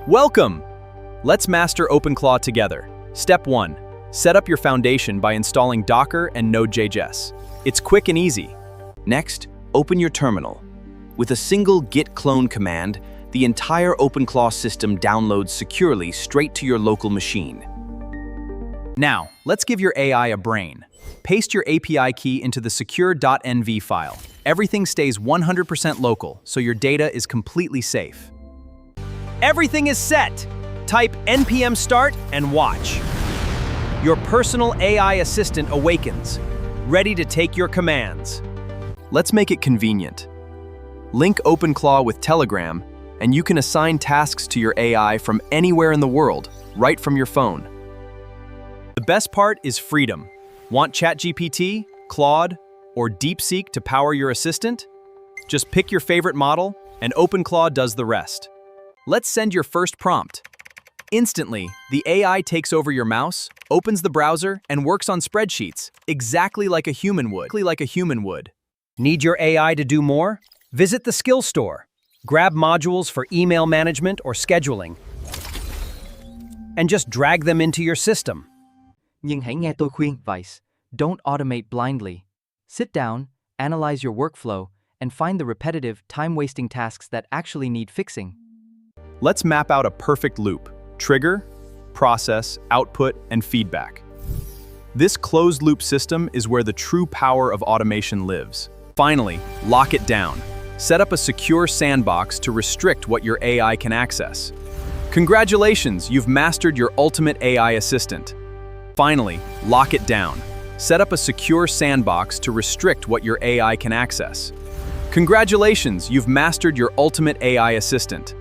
Welcome! Let's master OpenClaw together. Step 1. Set up your foundation by installing Docker and Node.js. It's quick and easy. Next, open your terminal. With a single git clone command, the entire OpenClaw system downloads securely straight to your local machine. Now, let's give your AI a brain. Paste your API key into the secure.env file. Everything stays 100% local, so your data is completely safe. Everything is set! Type npm start and watch. Your personal AI assistant awakens, ready to take your commands. Let's make it convenient. Link OpenClaw with Telegram, and you can assign tasks to your AI from anywhere in the world, right from your phone. The best part is freedom. Want ChatGPT, Claude, or DeepSeek to power your assistant? Just pick your favorite model, and OpenClaw does the rest. Let's send your first prompt. Instantly, the AI takes over your mouse, opens the browser, and works on spreadsheets, exactly like a human would. Need your AI to do more? Visit the skill store. Grab modules for email management or scheduling, and just drag them into your system. Nhưng hãy nghe tôi khuyên, Vice. Don't automate blindly. Sit down, analyze your workflow, and find the repetitive, time-wasting tasks that actually need fixing. Let's map out a perfect loop. Trigger, process, output, and feedback. This closed-loop system is where the true power of automation lives. Finally, lock it down. Set up a secure sandbox to restrict what your AI can access. Congratulations, you've mastered your ultimate AI assistant. Finally, lock it down. Set up a secure sandbox to restrict what your AI can access. Congratulations, you've mastered your ultimate AI assistant.